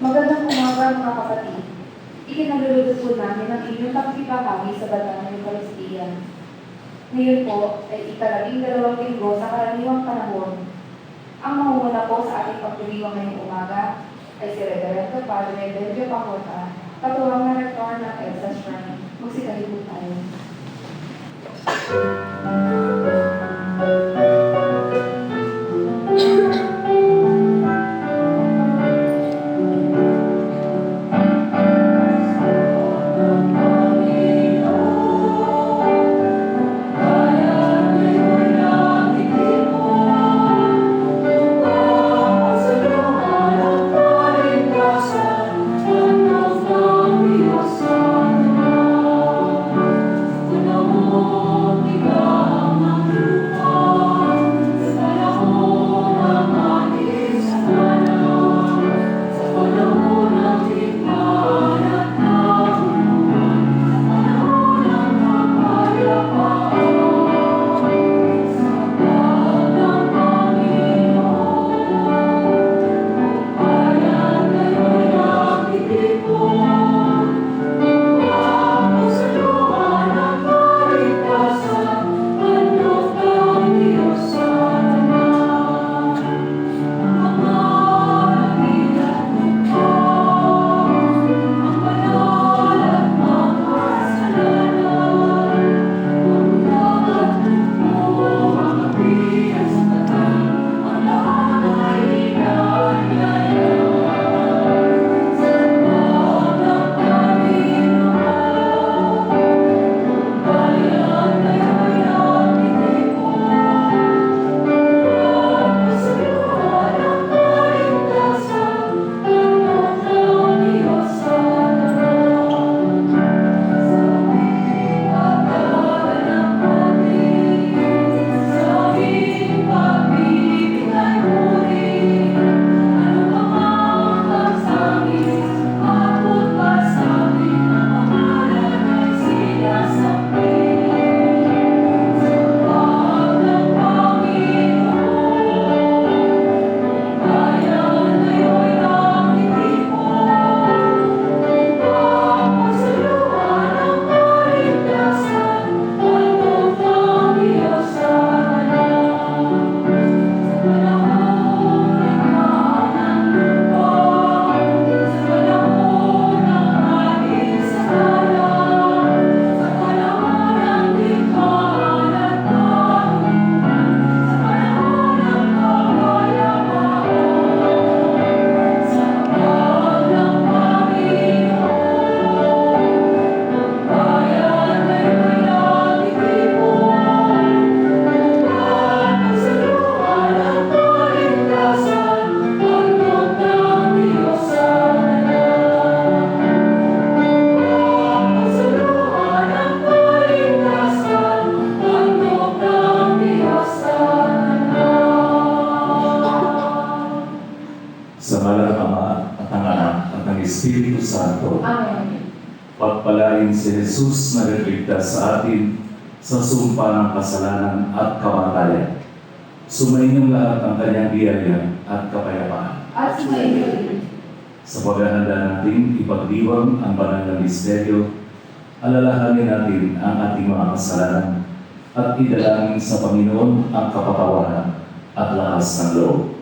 Magandang umaga mga kapatid. Ikinalulugod po namin ang inyong pagkibahagi sa banal na Eucharistia. Ngayon po ay ika-12 linggo sa karaniwang panahon. Ang mangunguna po sa ating pagdiriwang ngayong umaga ay si Reverendo Padre Benjo Pacota, katuwang na rektor ng EDSA Shrine. Magsikahin po tayo. Espiritu Santo. Amen. Pagpalain si Jesus na nagligtas sa atin sa sumpa ng kasalanan at kamatayan. Sumainyo lahat ng kanyang biyaya at kapayapaan. At sumainyo rin. Sa paghahanda natin ipagdiwang ang banal na misteryo, alalahanin natin ang ating mga kasalanan at idalangin sa Panginoon ang kapatawaran at lakas ng loob.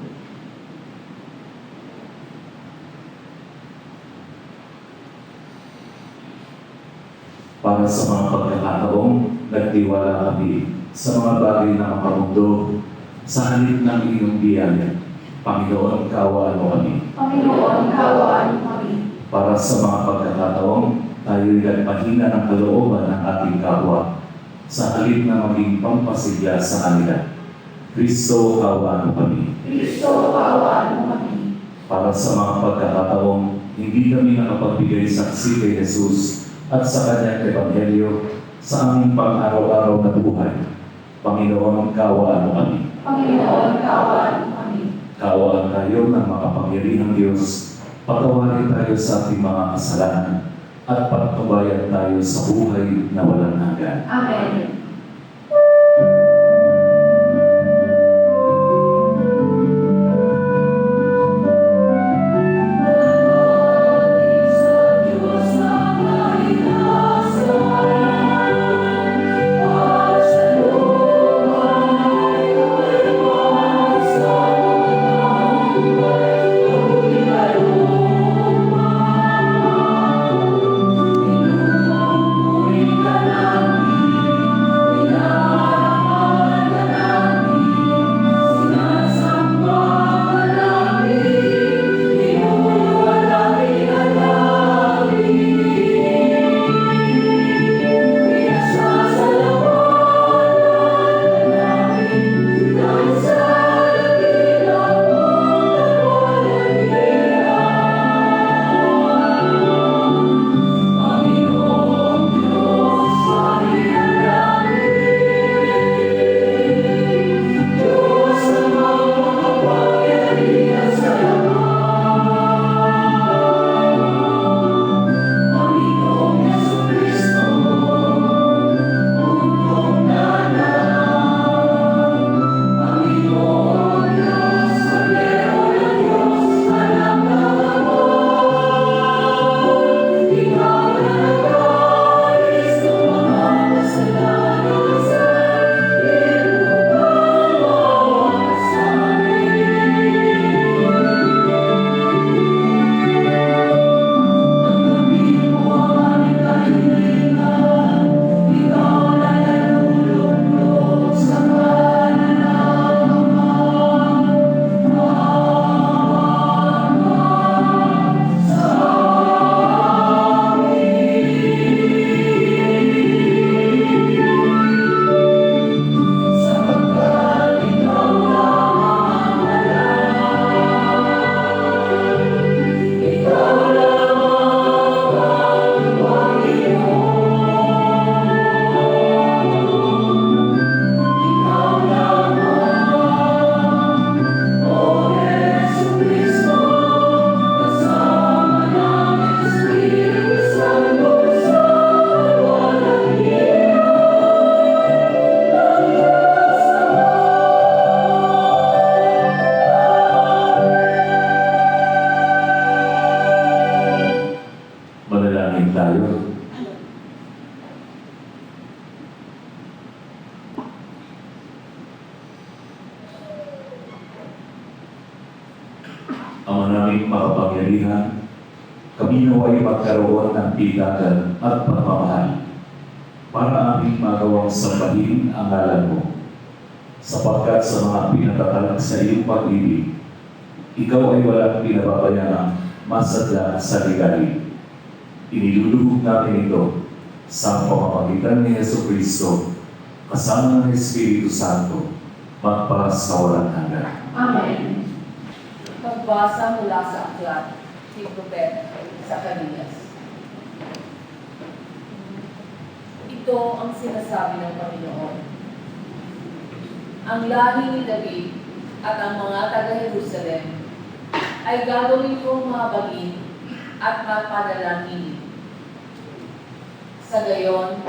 Para sa mga pagkakataong nagtiwala kami sa mga bagay na makamundo sa halip ng iyong biyaya, Panginoon, kaawaan mo kami. Panginoon, kaawaan mo kami. Para sa mga pagkakataong tayo'y nagpahina ng kalooban ng ating kapwa sa halip na maging pampasigla sa kanila, Kristo, kaawaan mo kami. Kristo, kaawaan mo kami. Para sa mga pagkakataong hindi kami nakapagbigay saksi kay Jesus at sa kanyang ebanghelyo sa aming pang-araw-araw na buhay, Panginoon, kaawaan mo kami. Panginoon, kaawaan mo kami. Kaawaan tayo ng makapangyarihang Diyos, patawarin tayo sa ating mga kasalanan, at pagtubayan tayo sa buhay na walang hanggan. Amen. Kami naway magkaroon ng tigagan at pagmamahal para aming magawang sambahin ang ngalan mo. Sapagkat sa mga pinatatalak sa iyong pag-ibig, ikaw ay walang pinababayang masadla sa ligali. Iniluluhog namin ito sa pamamagitan ni Jesucristo kasama ng Espiritu Santo magpa sa walang hanggan. Amen. Pagbasa mula sa aklat ni Propeta Zacarias. Ito ang sinasabi ng Panginoon. Ang lahi ni David at ang mga taga-Jerusalem ay gagawin kong mabagin at mapadalangin. Sa gayon,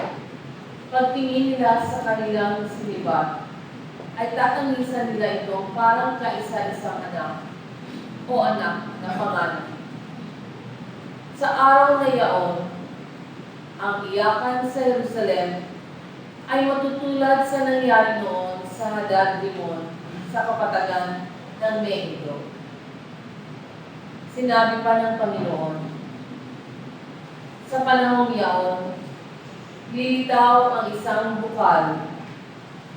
pagtingin nila sa kanilang siniba, ay tatangisan nila ito parang kaisa-isang anak o anak na panganay. Sa araw na yaon, ang iyakan sa Jerusalem ay matutulad sa nangyari noon sa Hadad-rimon sa kapatagan ng Megiddo. Sinabi pa ng Panginoon, sa panahong yaon, lilitaw ang isang bukal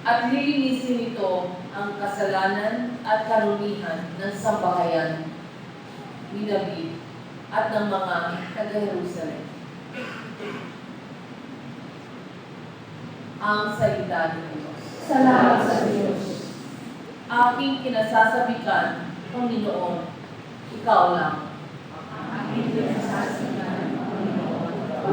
at lilinisin nito ang kasalanan at karumihan ng sambahayan ni David at ng mga taga-Jerusalem. Ang salita ng Diyos. Salamat sa Diyos. Aking kinasasabikan, Panginoon, ikaw lang. Aking pinasasabikan, Panginoon, ikaw lang.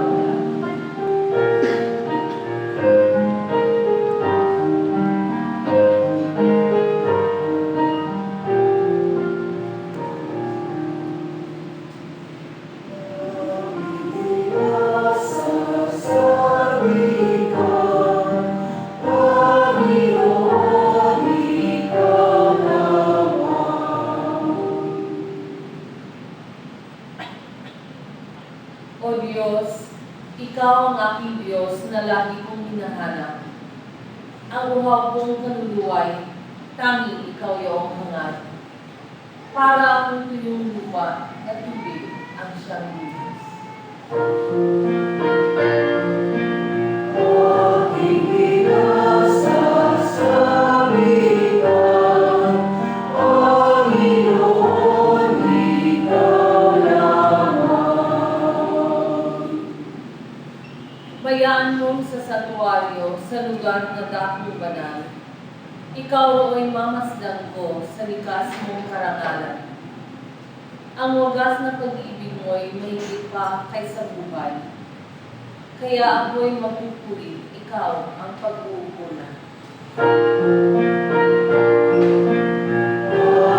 O Diyos, ikaw ang aking Diyos na lagi kong hinahanap. Ang uhaw kong kaluluway, tanging ikaw iyong hangad. Para akong tuyong lupa at tubig ang siyang lunas. Aking pinasasabikan, Panginoon, ikaw lamang. Bayaan mong sa santuaryo sa lugar na dakong banal. Ikaw ro'y mamasdan ko sa likas mong karangalan. Ang wagas na pag-ibig mo'y mahigit pa kaysa buhay. Kaya ako'y mapupuri, ikaw ang pag-uukulan.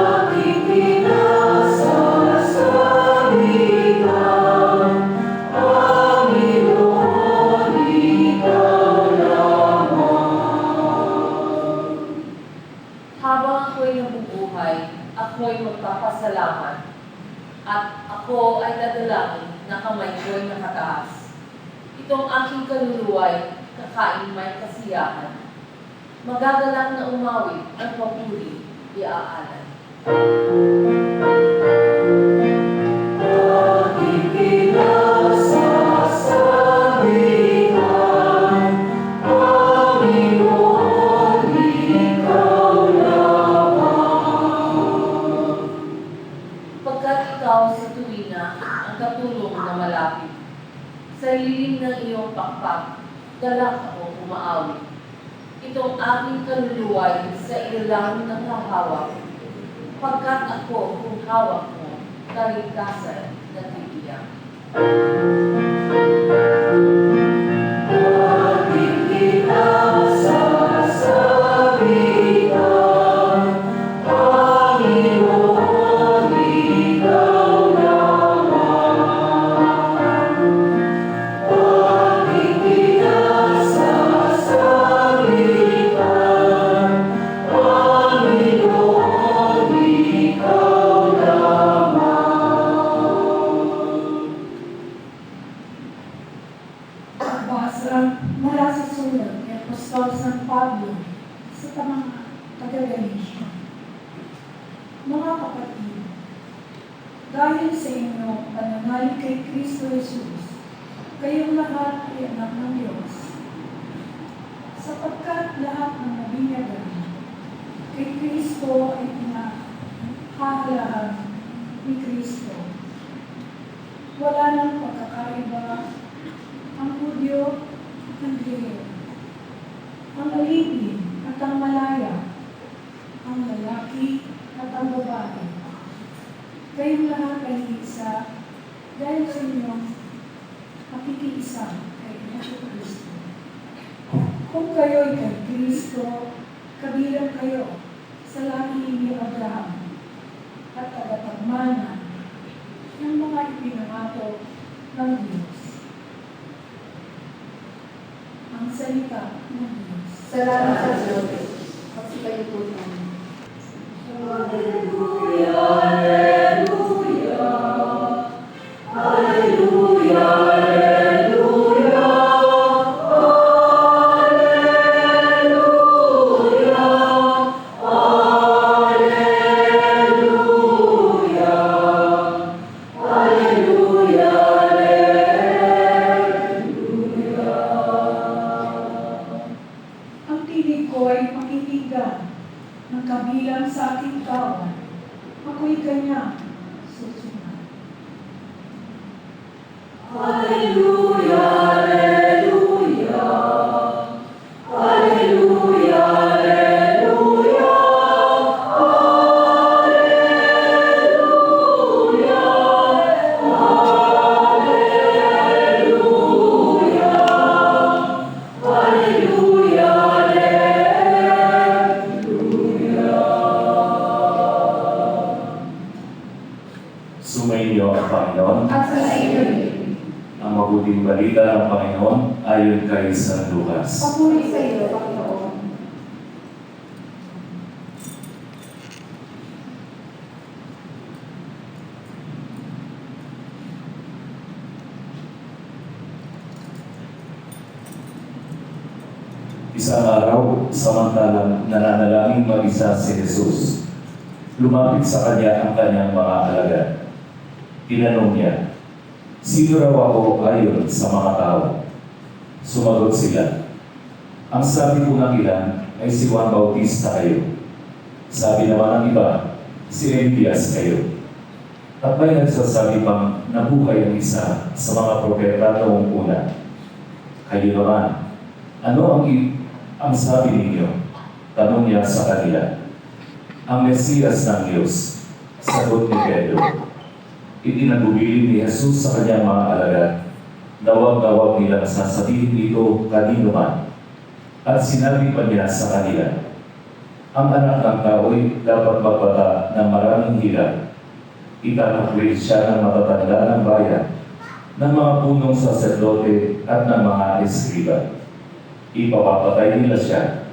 Aking pinasasabikan, Panginoon, ikaw lamang. Habang ako'y nabubuhay, ako'y magpapasalamat. At ako ay dadalangin na kamay ko'y nakataas. Itong aking kaluluway, kakain may kasiyahan. Magagalak na umawit at papuri, iaalan. Aking pinasasabikan, Panginoon, ikaw lamang. Pagkat ikaw sa tuwina ang katulong na malapit, sa lilim ng iyong pakpak, galak ako umaawit. Itong aking kaluluway sa ilalim ng hahawak, pagkat ako kung hawak mo, kaligtasan na tigiyak. Aking pinasasabikan, Panginoon, ikaw lamang. Aking pinasasabikan, Panginoon, ikaw lamang. Dahil kay Kristo Jesus, kayong lahat ay anak ng Diyos. Sapagkat lahat ng nabinyagan, kay Kristo ay pinahahalahan ni Kristo. Wala nang pagkakaiba ang Hudyo at ang Griego, ang alipin at ang malaya, ang lalaki at ang babae. Kayong lahat ay isa dahil sa inyong nakikiisa kay Kristo. Kung kayo'y kay Kristo, kabilang kayo sa lahi ni Abraham at tagapagmana ng mga ipinangako ng Diyos. Ang salita ng Diyos. Salamat sa Diyos. Pagsipayo po namin. Ang tinig ko ay pakikinggan ng kabilang sa aking kawan. Ako'y kanyang susunod. Sumainyo ang Panginoon. At sa inyo rin. Ang mabuting balita ng Panginoon ayon kay San Lucas. Papuri sa iyo, Panginoon. Isang araw, samantalang nananalangin mag-isa si Jesus, lumapit sa kanya ang kanyang mga alagad. Tinanong niya, "Sino raw ako ayon sa mga tao?" Sumagot sila, "Ang sabi ko ng ilan ay si Juan Bautista kayo. Sabi naman ng iba, si Elias kayo. At may nagsasabi pang nabuhay ang isa sa mga propeta noong una. Kayo naman, ano ang sabi ninyo?" Tanong niya sa kanila. "Ang Mesiyas ng Diyos," sagot ni Pedro. Itinagubili ni Jesus sa kanyang mga alagad na huwag nilang sasabihin ito kanino man. At sinabi pa niya sa kanila, "Ang anak ng tao'y dapat magbata ng maraming hirap. Itatakwil siya ng matatanda ng bayan, ng mga punong saserdote at ng mga eskriba. Ipapapatay nila siya.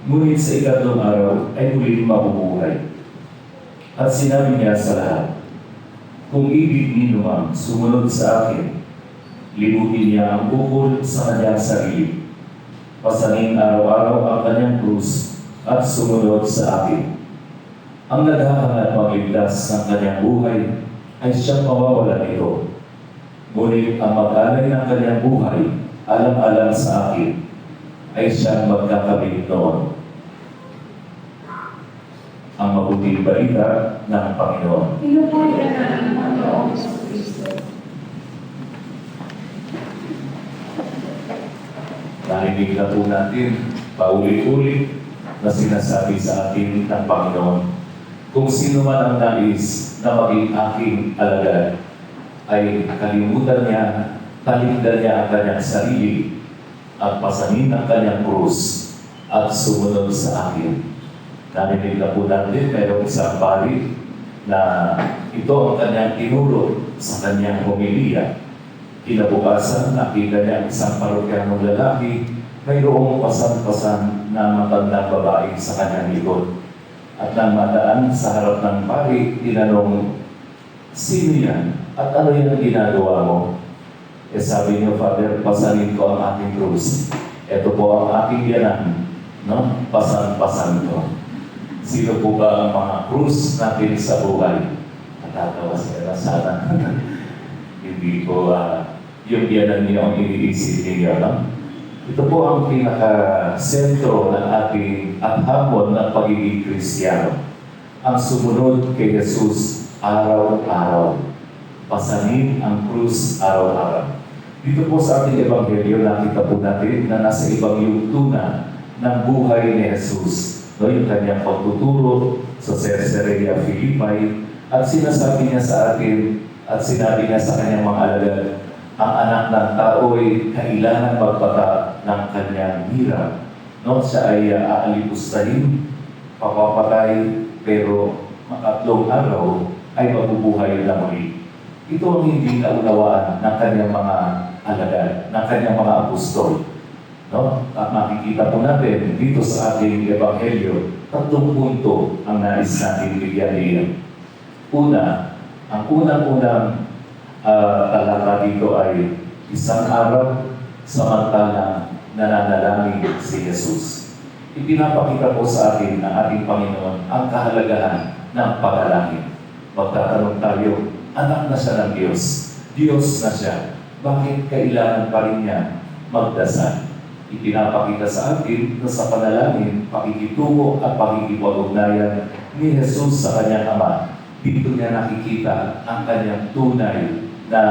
Ngunit sa ikatlong araw ay muling mabubuhay." At sinabi niya sa lahat, "Kung ibig ninyo mang sumunod sa akin, libutin niya ang bukol sa kanyang sarili. Pasanin araw-araw ang kanyang krus at sumunod sa akin. Ang naghahanap magligtas ng kanyang buhay ay siyang mawawalan nito. Ngunit ang mag-alay ng kanyang buhay, alang-alang sa akin, ay siyang magkakabit noon." Ang mabuting balita ng Panginoon. Pinupuri ka namin, Panginoong Kristo. Narinig na po natin, paulit-ulit na sinasabi sa atin ng Panginoon, kung sino man ang nais na maging aking alagad, ay kalimutan niya, talikdan niya ang kanyang sarili, at pasanin ang kanyang krus, at sumunod sa akin. Narinig na po natin, mayroong isang pari na ito ang kanyang tinuro sa kanyang homilya. Kinabukasan, nakita niya ang isang parokyanong lalaki, mayroong pasan-pasan na matandang babae sa kanyang likod. At nang madaan sa harap ng pari, tinanong, "Sino yan? At ano yung ginagawa mo?" Sabi niyo, "Father, pasanin ko ang aking krus. Ito po ang aking yanan, no? Pasan-pasan ko." Sino po ba ang mga krus natin sa buhay? Natatawa sila sana. Hindi po yung biyanan niyo ang iniisip ninyo, no? Ito po ang pinaka-sentro ng ating at hamon ng pagiging Kristiyano. Ang sumunod kay Jesus araw-araw. Pasanin ang krus araw-araw. Dito po sa ating Ebanghelyo, nakita po natin na nasa ibang yugto na ng buhay ni Jesus. No, yung kanyang pagtuturo sa Caesarea Philippi at sinasabi niya sa atin at sinabi niya sa kanyang mga alagad, ang anak ng tao ay kailangan magpata ng kanyang hirap. No, siya ay aalipustahin, papapatay, pero makatlong araw ay mabubuhay na muli. Ito ang hindi naunawaan ng kanyang mga alagad, ng kanyang mga apostol. No? At makikita po natin dito sa ating Ebanghelyo, 3 punto ang nais natin bigyan niya. Una, ang unang-unang talata dito ay isang araw samantalang nananalangin si Jesus. Ipinapakita po sa atin ng ating Panginoon ang kahalagahan ng panalangin. Magtatanong tayo, anak na siya ng Diyos. Diyos na siya. Bakit kailangan pa rin niya magdasal? Ipinapakita sa atin na sa panalangin, pakikitungo at pakikipag-ugnayan ni Jesus sa kanyang Ama. Dito niya nakikita ang kanyang tunay na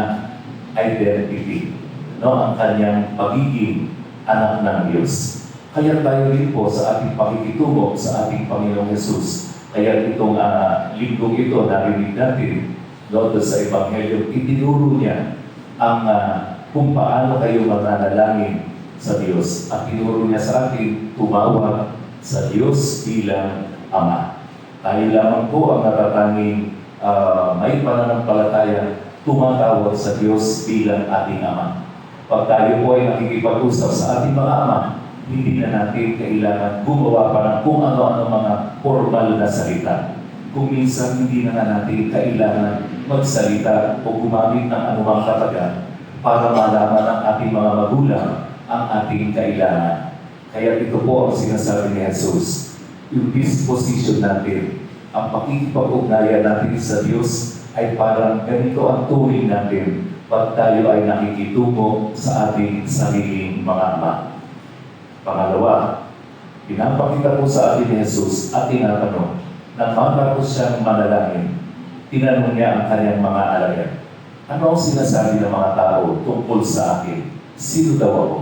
identity, no? Ang kanyang pagiging anak ng Diyos. Kaya tayo rin po sa ating pakikitungo sa ating Panginoong Jesus. Kaya itong linggong ito, narinig natin, no, sa Ebanghelyo, itinuro niya ang kung paano kayo mananalangin sa Diyos. At tinuro niya sa atin, tumawag sa Diyos bilang Ama. Tayo lamang po ang natatanging may pananampalataya, tumatawag sa Diyos bilang ating Ama. Pag tayo po ay nakikipag-usap sa ating mga ama, hindi na natin kailangan gumawa pa ng kung ano-ano mga formal na salita. Kung minsan hindi na natin kailangan magsalita o gumamit ng anumang katagan para malaman ng ating mga magulang ang ating kailangan. Kaya ito po ang sinasabi ni Jesus. Yung disposition natin, ang pakikipag-ugnayan natin sa Diyos ay parang ganito ang turing natin pag tayo ay nakikitungo sa ating sariling mga ama. Pangalawa, pinapakita po sa atin ni Jesus at tinatanong, nang matapos siyang manalangin, tinanong niya ang kanyang mga alagad, ano ang sinasabi ng mga tao tungkol sa akin? Sino daw ako?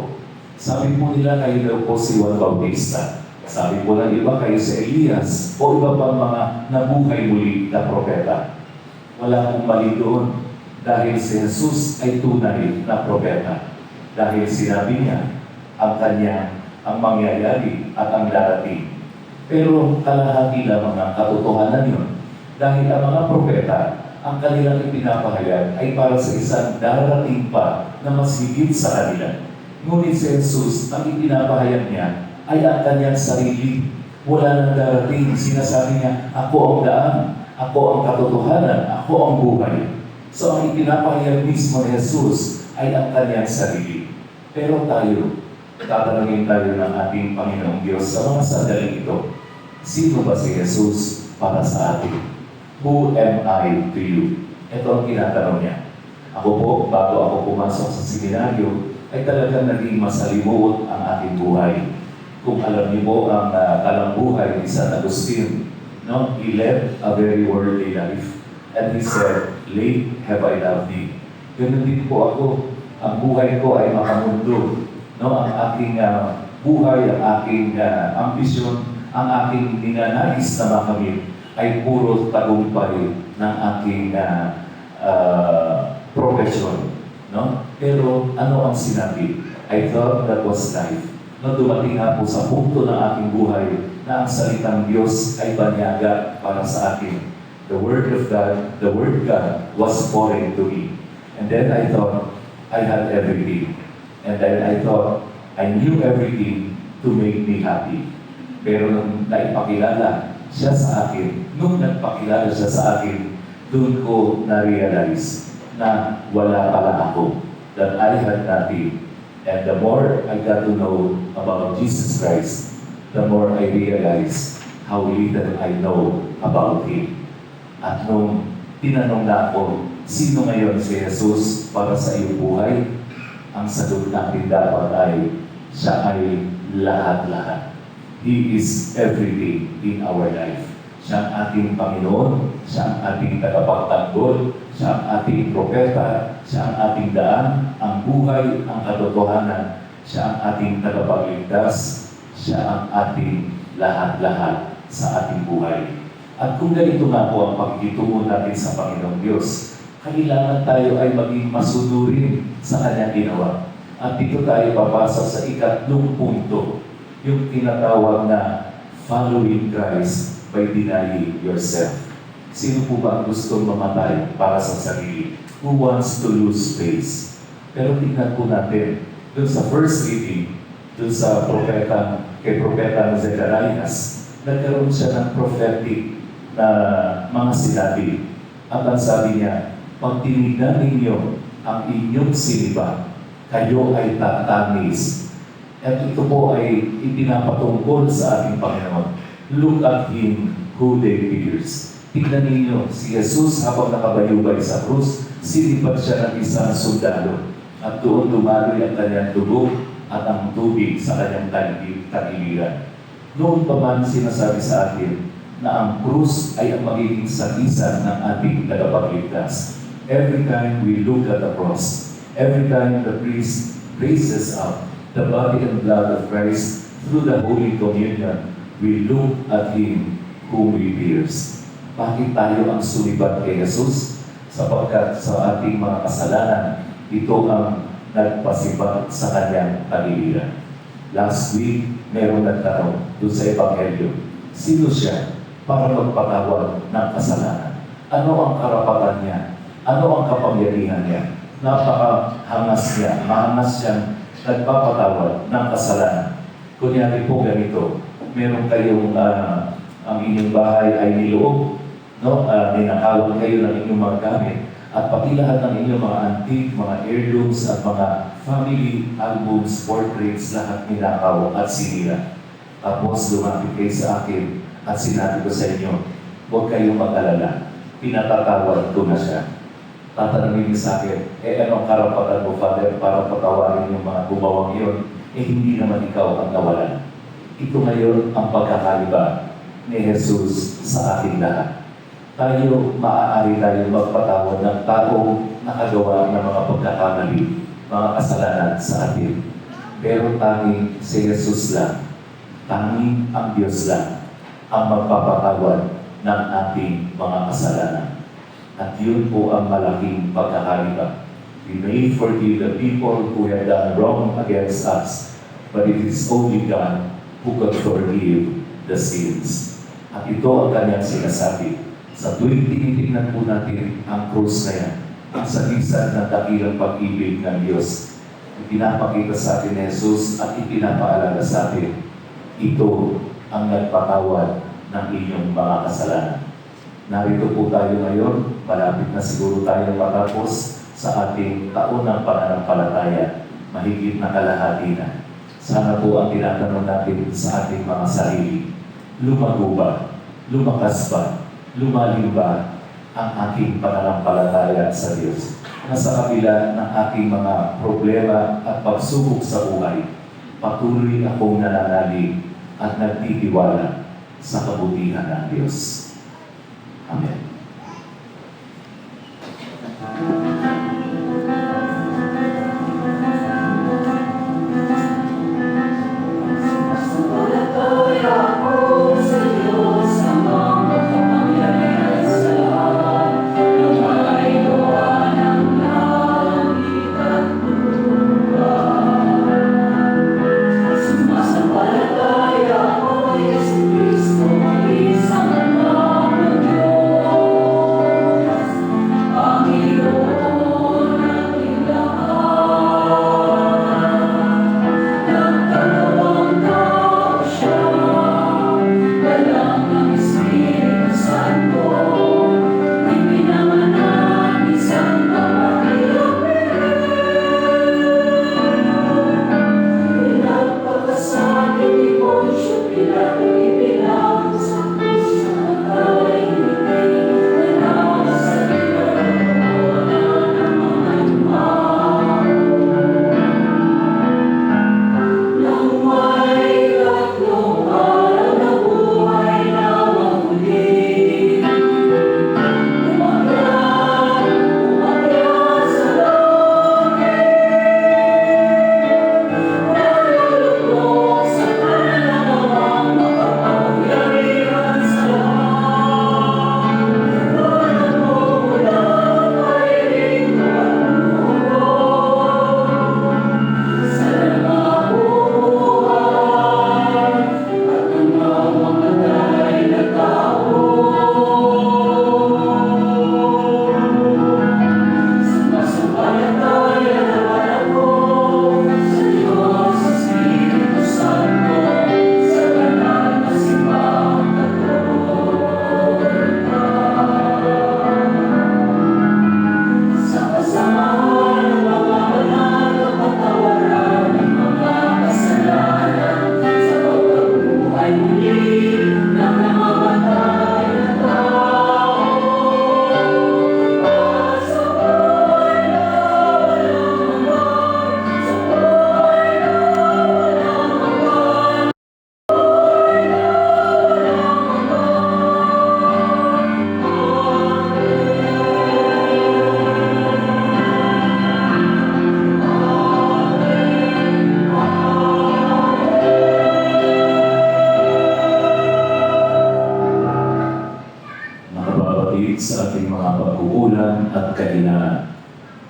Sabi po nila, kayo daw po si Juan Bautista. Sabi po ng iba, kayo si Elias o iba pang mga nabuhay muli na propeta. Wala pong mali doon dahil si Jesus ay tunay na propeta. Dahil sinabi niya ang mangyayari at ang darating. Pero kalahati lamang ang katotohanan yun. Dahil ang mga propeta, ang kanilang ipinapahayag ay para sa isang darating pa na mas higit sa kanila. Ngunit si Jesus, ang ipinapahayag niya ay ang kanyang sarili. Wala nang darating. Sinasabi niya, ako ang daan, ako ang katotohanan, ako ang buhay. So ang ipinapahayag mismo ni Jesus ay ang kanyang sarili. Pero tayo, tatanungin tayo ng ating Panginoong Diyos sa mga sandaling ito. Sino ba si Jesus para sa atin? Who am I to you? Ito ang tinatanong niya. Ako po, bago ako pumasok sa seminaryo, ay talagang naging masalimuot ang ating buhay. Kung alam niyo po ang talambuhay ni San Agustin, no? He led a very worldly life. And he said, late have I loved thee. Ganun din po ako. Ang buhay ko ay makamundo. No? Ang aking buhay, ang aking ambisyon, ang aking ninanais na makamit ay puro tagumpay ng aking profession. No? Pero ano ang sinabi? I thought that was life. No, dumating nga po sa punto ng aking buhay na ang salitang Diyos ay banyaga para sa akin. The Word of God, the Word God was foreign to me. And then I thought I had everything. And then I thought I knew everything to make me happy. Pero nung naipakilala siya sa akin, nung nagpakilala siya sa akin, doon ko na-realize na wala pala ako, that I had nothing. And the more I got to know about Jesus Christ, the more I realized how little I know about Him. At nung tinanong na ako Sino ngayon si Jesus para sa iyong buhay? Ang sagot natin dapat ay, siya ay lahat-lahat. He is everything in our life. Siya ang ating Panginoon, siya ang ating tagapagtanggol, siya ang ating propeta, siya ang ating daan, ang buhay, ang katotohanan, siya ang ating tagapagligtas, siya ang ating lahat-lahat sa ating buhay. At kung ganito nga po ang pagkitungo natin sa Panginoong Diyos, kailangan tayo ay maging masunurin sa Kanyang ginawa. At dito tayo papasok sa ikatlong punto, yung tinatawag na following Christ by denying yourself. Sino po ba ang gustong mamatay para sa sarili? Who wants to lose face? Pero tingnan po natin, dun sa first reading, dun sa kay Propeta Zecharias, nagkaroon siya ng prophetic na mga sinabi. At ang sabi niya, pag tinignan ninyo ang inyong siniba, kayo ay tatanis. At ito po ay ipinapatungkol sa ating Panginoon. Look at Him who they pierced. Tignan ninyo, si Jesus habang nakabayubay sa krus, sinibat siya ng isang sundalo. At doon dumaloy ang kanyang dugo at ang tubig sa kanyang tagiliran. Noon pa man sinasabi sa atin na ang krus ay ang magiging sagisan ng ating tagapagligtas. Every time we look at the cross, every time the priest raises up the body and blood of Christ through the Holy Communion, we look at Him whom we pierce. Bakit tayo ang sumibat kay Jesus? Sapagkat sa ating mga kasalanan, ito ang nagpasibat sa kanyang tagiliran. Last week, meron nagtanong doon sa Ebanghelyo, sino siya para magpatawad ng kasalanan? Ano ang karapatan niya? Ano ang kapangyarihan niya? Napakahangas niya. Mahangas siyang nagpapatawad ng kasalanan. Kunyari po ganito, meron kayong ang inyong bahay ay niloob, no? Ninakawal kayo ng inyong mga gamit, at pati lahat ng inyong mga antique, mga heirlooms at mga family albums, portraits, lahat ninakaw at sinira. Tapos lumapit kayo sa akin at sinabi ko sa inyo, huwag kayong mag-alala, pinatatawad ko na siya. Tatanungin niyo sa akin, anong karapatan mo, Father, para patawarin yung mga gumawang yun? Hindi naman ikaw ang nawalan. Ito ngayon ang pagkakaiba ni Jesus sa ating lahat. Maaari tayo magpatawad ng taong nakagawa ng mga pagkakamali, mga kasalanan sa atin. Pero tanging si Jesus lang, tanging ang Diyos lang, ang magpapatawad ng ating mga kasalanan. At yun po ang malaking pagkakaiba. We may forgive the people who have done wrong against us, but it is only God who can forgive the sins. At ito ang kanyang sinasabi. Sa tuwing tinitingnan po natin ang krus na yan, ang sagisan ng dakilang pag-ibig ng Diyos, ipinapakita sa atin ni Jesus at ipinapaalala sa atin, ito ang nagpatawad ng inyong mga kasalanan. Narito po tayo ngayon, malapit na siguro tayo matapos sa ating taon ng pananampalataya, mahigit na kalahati na. Sana po ang tinatanong natin sa ating mga sarili, lumago ba? Lumakas ba? Lumalim ba ang aking pananampalataya sa Diyos? Na sa kabila ng aking mga problema at pagsubok sa buhay, patuloy akong nananalig at nagtitiwala sa kabutihan ng Diyos. Amen. Sumasampalataya ako, Yesu Kristo, isang Ama ng Diyos.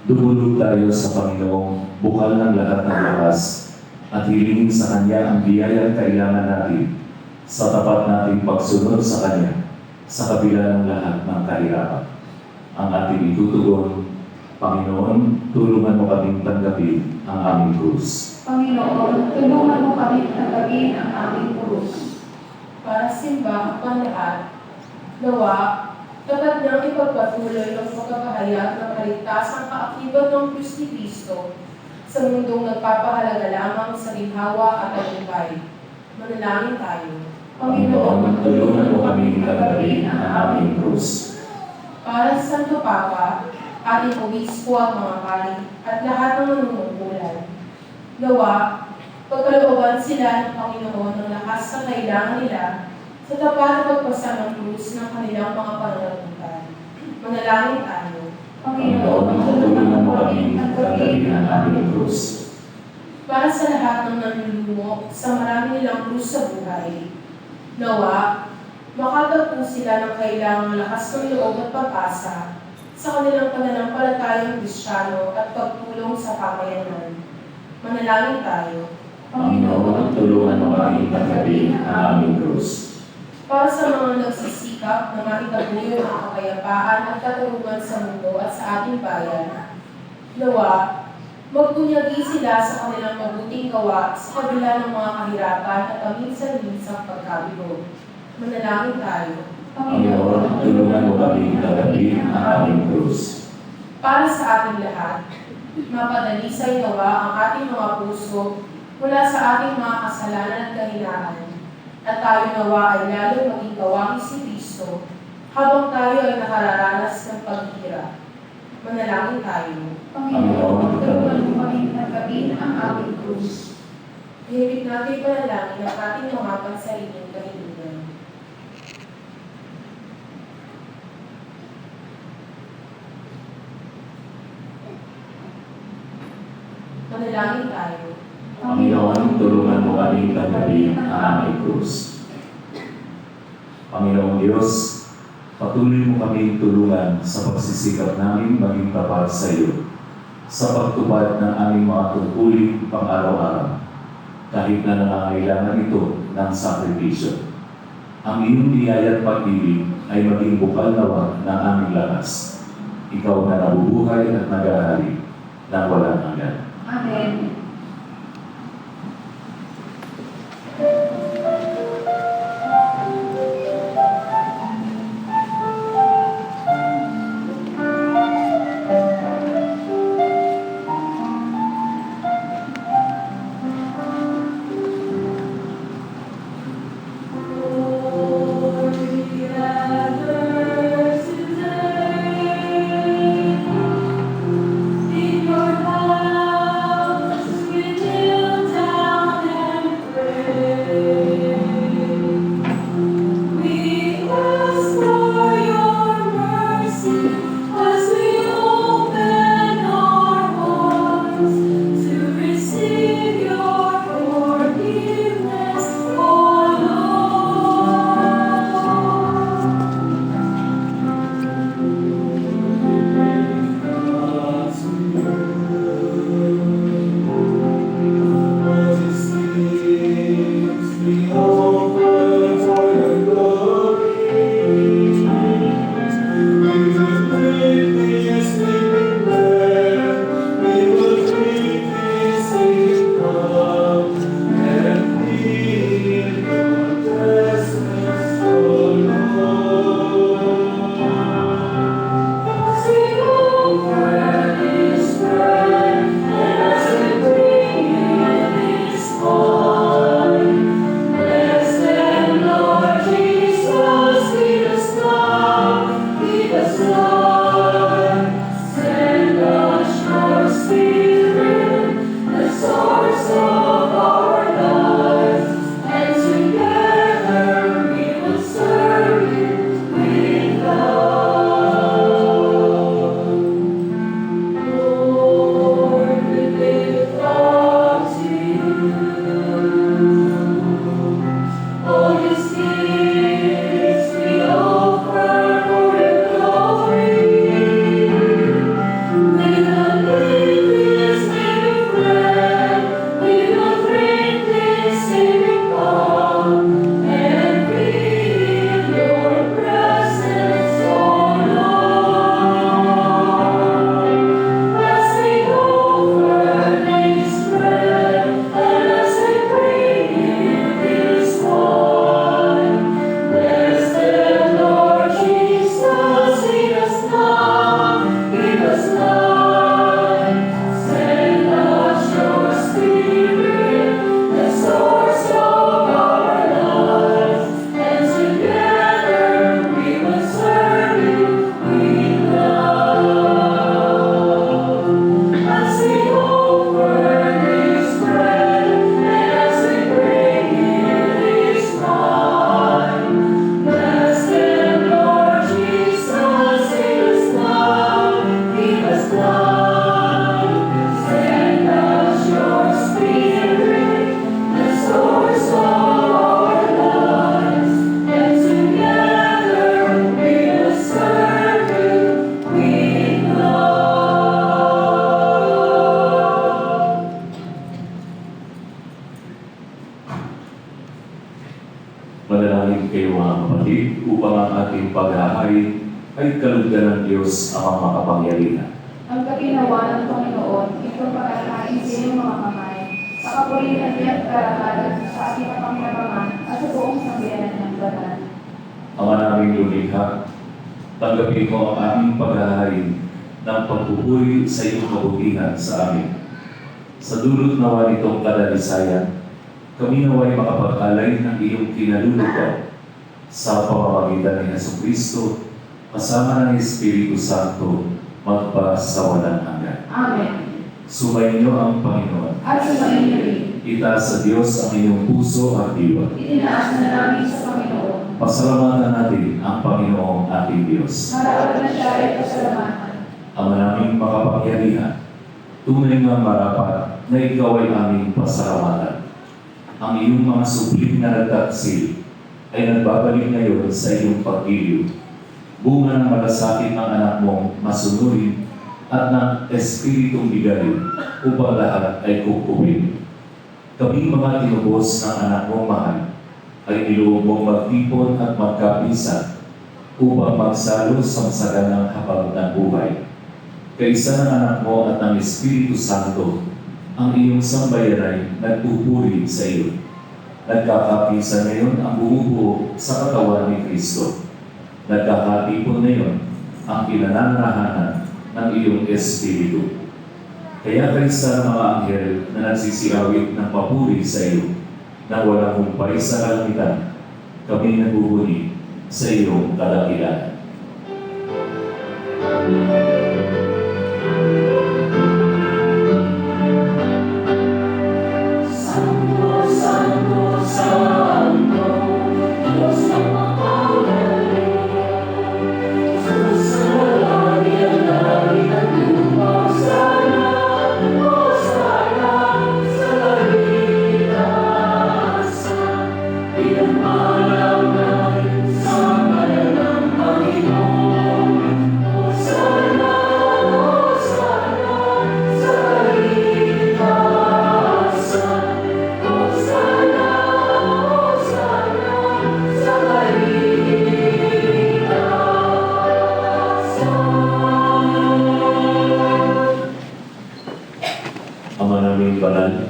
Dumulog tayo sa Panginoong bukal ng lahat ng lakas at hilingin sa Kanya ang biyayang kailangan natin sa tapat nating pagsunod sa Kanya sa kabila ng lahat ng kahirapan. Ang ating itutugon, Panginoon, tulungan mo kaming tanggapin ang aming krus. Panginoon, tulungan mo kami tanggapin ang aming krus. Para simba ang panlahat, nawa, dapat niyang ipagpatuloy ang pagkakahayag ng kaligtasang kaakibat ng Diyos ni Cristo sa mundong nagpapahalaga lamang sa ginhawa at tagumpay. Manalangin tayo. Panginoon, tulungan mo kaming tanggapin ang aming krus. Para sa Santo Papa, ating obispo at mga pari, at lahat ng nanunungkulan. Nawa, pagkalooban sila ng Panginoon ng lakas sa kailangan nila sa tapat na pagpasa ng krus ng kanilang mga pananagutan. Manalangin tayo. Panginoon, tulungan mo kaming tanggapin ang aming krus. Para sa lahat ng nanlulumok sa marami nilang krus sa buhay. Nawa, makatagpo sila ng kailangang lakas ng loob at pag-asa sa kanilang pananampalatayang Kristiyano at pagtulong sa pamayanan. Manalangin tayo. Panginoon, tulungan mo kaming tanggapin ang aming krus. Para sa mga nagsisikap na maitabuyo ang kapayapaan at katarungan sa mundo at sa ating bayan. Nawa, magbunyagi sila sa kanilang mabuting gawa sa kabila ng mga kahirapan at kaminsan-minsang pagkabigo. Manalangin tayo. Panginoon, tulungan mo kaming tanggapin ang aming krus. Para sa ating lahat, mapadalisay nawa ang ating mga puso mula sa ating mga kasalanan at kahinaan, at tayo nawa ay lalo maging kawangis si Kristo habang tayo ay nakararanas ng paghihirap. Manalangin tayo. Panginoon, tulungan mo kami tanggapin ang aming krus. Ihigit natin panalangin ang ating mga pansariling kahilingan. Manalangin tayo. Panginoon, tulungan mo kaming tanggapin ang aming krus. Panginoong Diyos, patuloy mo kaming tulungan sa pagsisikap namin maging tapat sa iyo sa pagtupad ng aming mga tungkulin pang-araw-araw, kahit na nangangailangan ito ng sakripisyo. Ang iyong biyaya at pag-ibig ay maging bukal nawa ng aming lakas. Ikaw na nabubuhay at nag-ahari ng walang hanggan. Amen. In your heart. Manalangin kayo mga kapatid upang ang ating paghahari ay kalugdan ng Diyos ang makapangyarihan. Ang kapinawa ng Panginoon, itong pagkakain sa iyong mga kamay, sa kapulitan niya at karahalan sa ating kapanginabangan at sa buong sambayanan ng banal. Ama naming lumikha, tanggapin mo ang aming paghahari ng pagpupuri sa iyong kabutihan sa amin. Sa dulot nawa nitong kadalisayan, kami naway makapag-alay ng iyong kinalulugaw sa pamamagitan ni Jesucristo kasama ng Espiritu Santo magpa sa walang hanggan. Amen. Sumayin niyo ang Panginoon. At sumayin niyo rin, Itaas sa Diyos ang inyong puso at diwa. itinaas na namin sa Panginoon. Pasalamatan natin ang Panginoong ating Diyos. Marapat na siya ay pasalamatan. Ama naming makapangyarihan, tunay nga marapat na ikaw ay aming pasalamatan. Ang iyong mga supling na nagtaksil ay nagbabalik ngayon sa iyong pag-iliw. Bunga ng malasakit ng anak mong masunurin at ng Espiritong bigayin upang lahat ay kukupin. Kaming mga tinubos ng anak mong mahal ay niluong mong magtipon at magkapisa upang magsalo sa masaganang habag ng buhay. Kaisa ng anak mo at ng Espiritu Santo, ang iyong sambayan ay nagpupuri sa iyo. Nagkakapisa ngayon ang bumubuo sa katawan ni Kristo. Nagkakatipon ngayon ang pinananarahanan ng iyong Espiritu. Kaya kaisa ng mga anghel na nagsisirawit ng papuri sa iyo, na walang humpay sa kalangitan, kami nagbubuni sa iyong kadakilaan. Santo, Santo, Santo, Diyos ng makawalan, susalangit ang langit at lupa, sana, o sana, sa kaligtasan, pinagmalangan sa ngalan ng Panginoon, o sana, sa kaligtasan. Ama namin banal,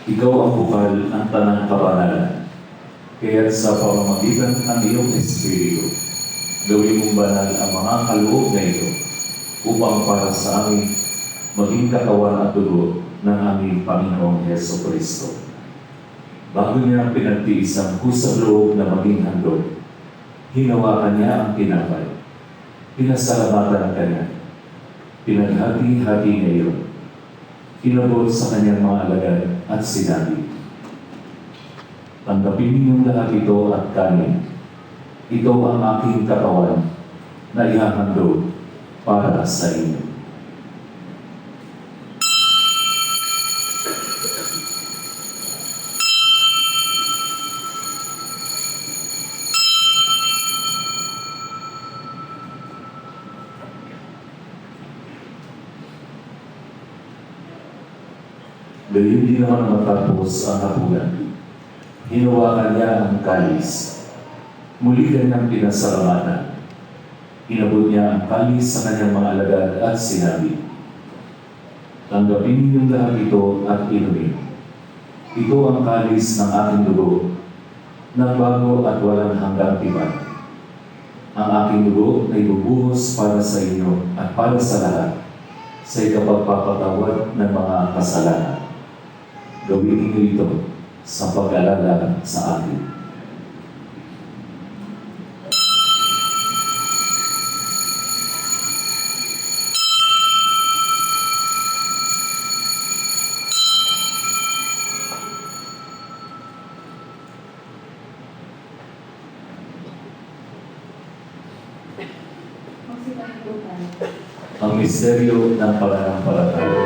ikaw ang bukal ng tanang kabanalan. Kaya sa pamamagitan ng iyong Espiritu, gawin mong banal ang mga kaloob na ito upang para sa amin maging katawan at dugo ng aming Panginoong Jesucristo. Bago niya pinagtiis ang kusang loob na maging handog, hinawakan niya ang tinapay. Pinasalamatan kanya. Pinaghati-hati niya iyon. Inabot sa kanyang mga alagad at sinabi, tanggapin ninyong lahat ito at kanin. Ito ang aking katawan na ihahandog para sa inyo. Gayon din naman matapos ang hapunan. Hinawakan niya ang kalis. Muli kanyang pinasalamatan. Inabot niya ang kalis sa kanyang mga alagad at sinabi, "Tanggapin ninyong lahat ito at inumin. Ito ang kalis ng aking dugo, na bago at walang hanggang tipan. Ang aking dugo ay bubuhos para sa inyo at para sa lahat sa ikapagpapatawad ng mga kasalanan. Gawin niyo ito sa pag-alala sa akin." Magsipahintutan. Ang misteryo ng pananampalataya.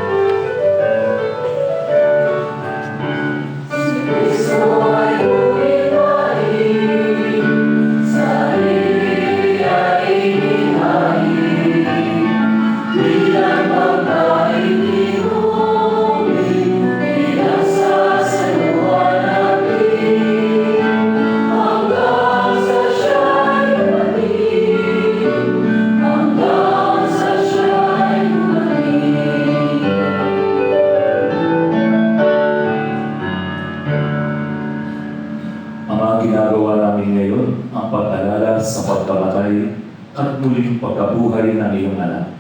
Si Kristo ay buhay-buhay, sarili ay inihain, bilang pagkain inumin, pinasasaluhan natin, hanggang sa siya'y dumating, hanggang sa siya'y dumating. Ang mga ginagawa namin ngayon, ang pag-alala sa pagkamatay at muling pagkabuhay ng iyong anak.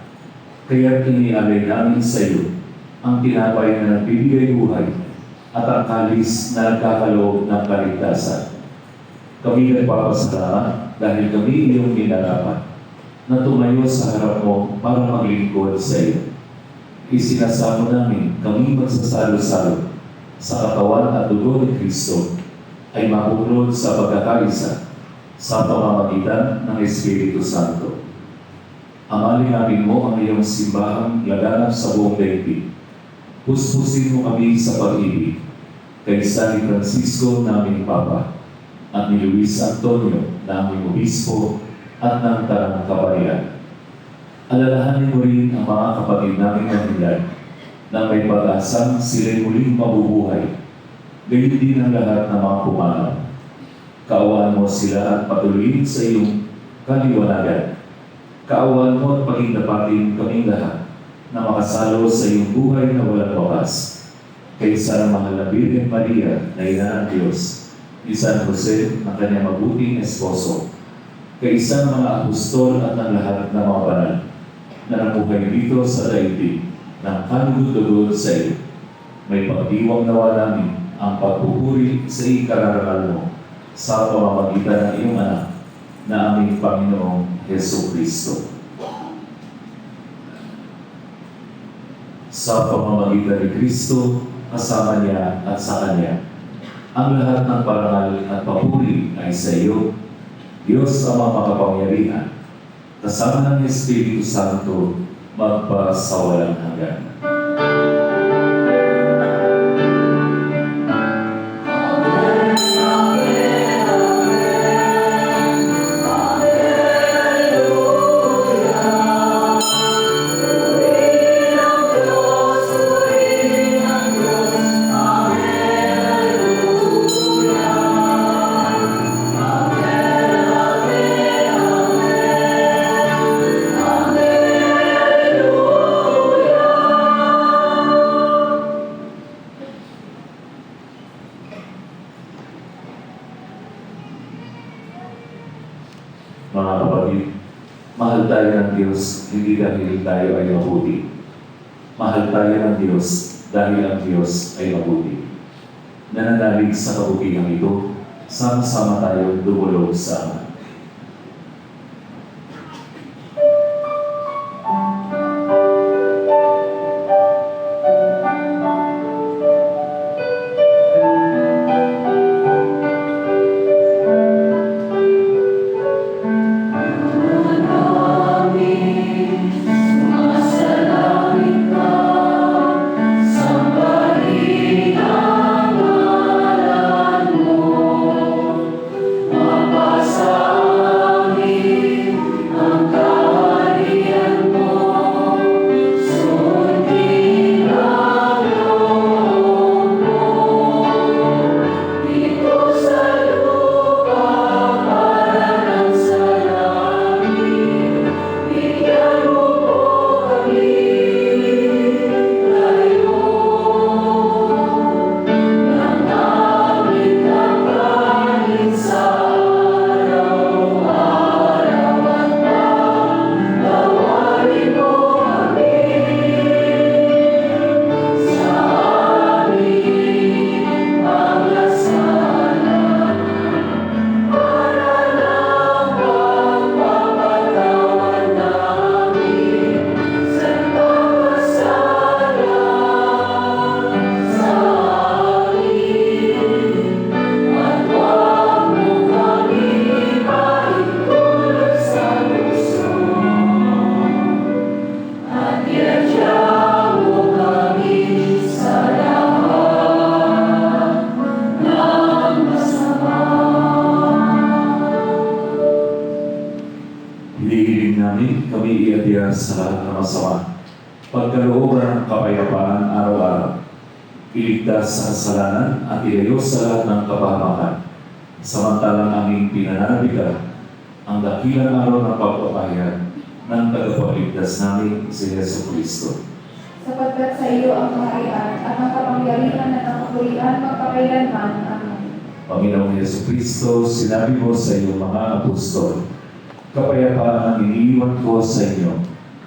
Kaya inialay namin sa iyo ang tinapay na nagbibigay buhay at ang kalis na nagkakaloob ng kaligtasan. Kami nagpapasalamat dahil kami iyong minarapat na tumayo sa harap mo para maglingkod sa iyo. Isinasamo namin kami magsasalo-salo sa katawan at dugo ni Kristo ay mabuklod sa pagkakaisa sa pamamagitan ng Espiritu Santo. Amalingapin mo ang iyong simbahang laganap sa buong daigdig. Puspusin mo kami sa pag-ibig kay San Francisco naming Papa at ni Luis Antonio naming Obispo at ng Tarang Kaparian. Alalahanin mo rin ang mga kapatid naming nahilan na may pag-asang sila'y muling mabubuhay. Gayon din ang lahat ng mga pumanaw. Kaawaan mo sila at patuloyin sa iyong kaliwanagan. Kaawaan mo at pagindapatin kaming lahat na makasalo sa iyong buhay na walang wakas. Kay San Mahal na Birhen Maria na Ina ng Diyos, ni San Jose na kanyang mabuting esposo, kay isang mga apostol at ng lahat ng mga banal na namuhay dito sa daigdig ng kanugod-dugod sa iyo. May pagdiwang nawa namin ang pagpupuri sa ikararangal mo sa pamamagitan ng iyong anak na aming Panginoong Heso Kristo. Sa pamamagitan ni Kristo, kasama niya at sa Kanya, ang lahat ng parangal at papuri ay sa iyo, Diyos Ama makapangyarihan, kasama ng Espiritu Santo, magpasawalang hanggan. Mga kapatid, mahal tayo ng Diyos, hindi dahil tayo ay mabuti. Mahal tayo ng Diyos dahil ang Diyos ay mabuti. Nananalig sa kabutihan ito, sama-sama tayo dumulog sa Ama. Sambahin ang ngalan mo, mapasa iligtas sa kasalanan at ilayo sa lahat ng kapahamakan. Samantalang aming pinananabigan ang dakilang araw ng pagpapahayag ng tagapagligtas namin si Yesu Kristo. Sapagkat sa iyo ang kaharian at ang kapangyarihan at ang kapurihan magpakailanman. Amen. Panginoong Yesu Kristo, sinabi mo sa iyong mga apostol, kapayapaan ang iniiwan ko sa inyo,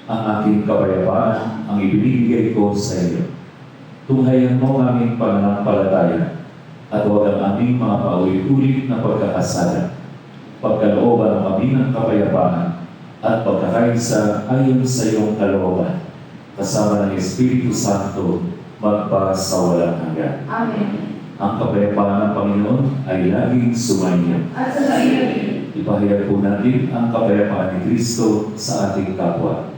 ang aking kapayapaan ang ibinibigay ko sa inyo. Tunghayan mo ang aming pananampalataya at huwag ang aming mga paulit-ulit na pagkakasala. Pagkalooban ang kami ng kapayapaan at pagkakaisa ayon sa iyong kalooban, kasama ng Espiritu Santo, magpa sa walang hanggan. Amen. Ang kapayapaan ng Panginoon ay laging sumainyo. At sa iyo din. Ipahayag po natin ang kapayapaan ni Kristo sa ating kapwa.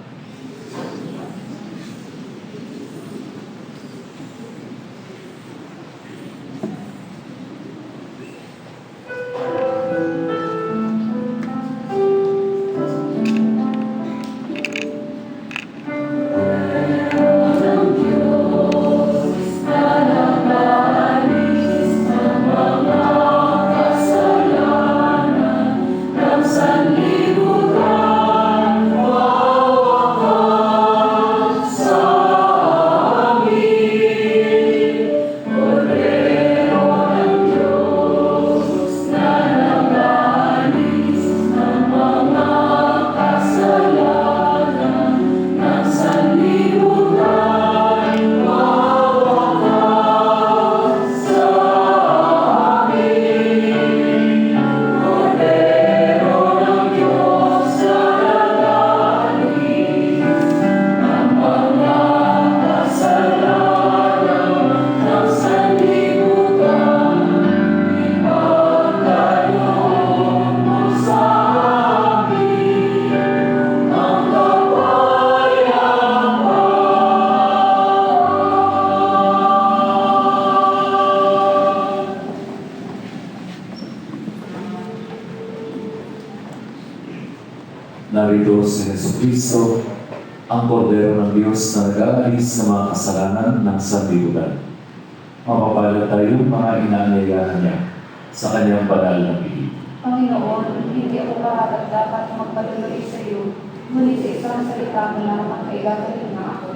Narito si Yesu Kristo, ang Kordero ng Diyos na nag-aalis sa mga kasalanan ng sanlibutan. Mapapalad tayong mga inaanyayahan niya sa kanyang banal na piling. Panginoon, hindi ako karapat dapat na magpatuloy sa iyo, ngunit sa isang salita mo lamang ay gagawin na ako.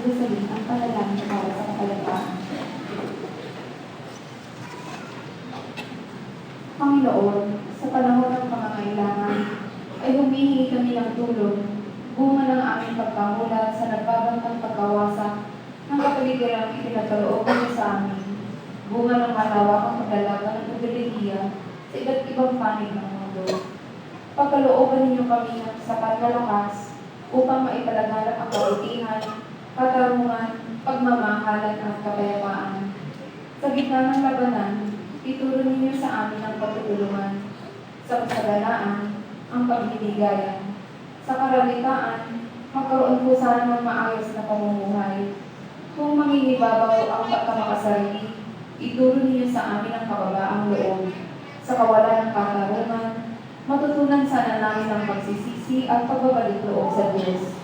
Jerusalem ang panalangin para sa kapayapaan. Panginoon, sa panahon ng pangangailangan, ay humihingi kami ng tulong, bunga ng aming pagkamulat sa nagbabantang pagkawasak ng kapaligiran ipinagkaloob niyo sa amin, bunga ng malawakang pagdalaga ng Iglesia sa iba't ibang panig ng mundo. Pagkalooban ninyo kami ng sapat na lakas upang maipalaganap ang kabutihan, katarungan, pagmamahalan at kapayapaan. Sa gitna ng labanan, ituro ninyo sa amin ang pagtutulungan, sa kasaganaan, ang pagbibigayan. Sa karamitaan, magkaroon po sana ng maayos na pamumuhay. Kung mangingibabaw ang pagkamakasarili, ituro ninyo sa amin ang kababaang loob. Sa kawalan ng katarungan, matutunan sana namin ang pagsisisi at pagbabalik loob sa Diyos.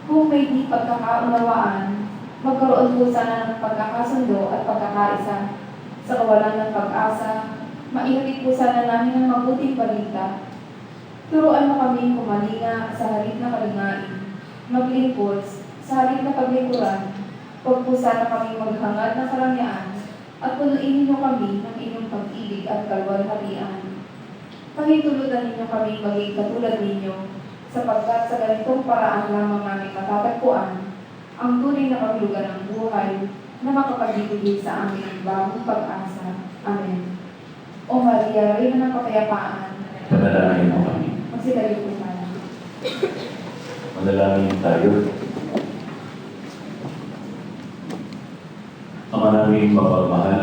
Kung may di pagkakaunawaan, magkaroon po sana ng pagkakasundo at pagkakaisa. Sa kawalan ng pag-asa, maihatid po sana namin ang mabuting balita. Turuan mo kami kumalinga sa halip na kalingain, maglingkod sa halip na paglingkuran. Huwag po sana kami maghangad ng karangyaan at punuin ninyo kami ng inyong pag-ibig at kalwalhatian. Pahintulutan ninyo kami maging katulad ninyo, sapagkat sa ganitong paraan lamang namin matatagpuan ang tunay na kahulugan ng buhay na makapagbibigay sa amin ng bagong pag-asa. Amen. O Maria, Reyna ng Kapayapaan, Panalangin mo kami. magsigalit po tayo. Manalangin tayo. Ama naming mapagmahal,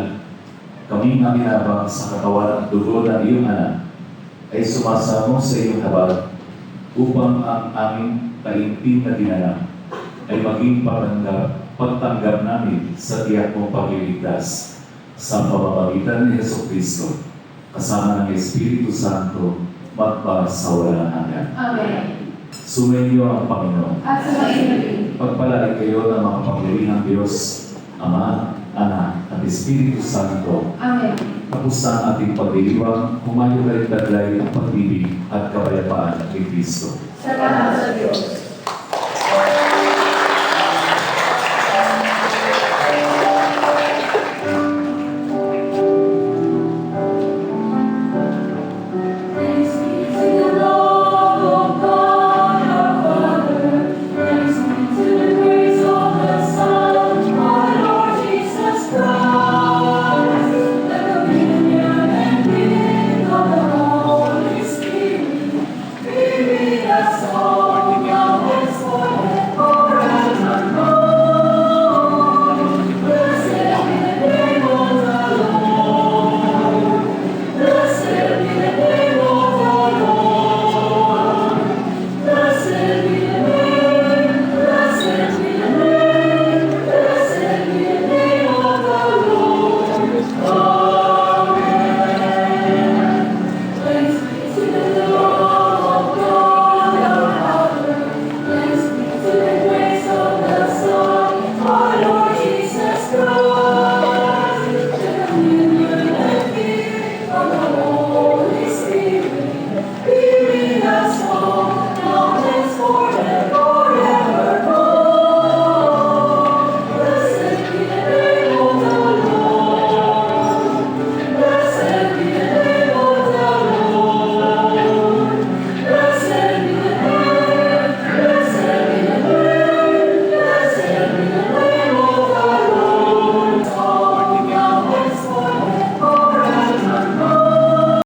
kami na kinabang sa katawan at dugo ng iyong anak ay sumasamo sa iyong habag upang ang aming taimtim na dinala ay maging pagtanggap namin sa tiyak mong pagliligtas sa pamamagitan ni Jesucristo kasama ng Espiritu Santo magpa sa walang hanggan. Amen. Sumainyo ang Panginoon. At sumainyo. Pagpalain kayo ng mga pagpapalihang Diyos, Ama, Anak, at Espiritu Santo. Amen. Tapos na ang ating pag-iiwang, humayo kayo taglay ang pag-ibig at kapayapaan ni Kristo. Salamat sa Diyos.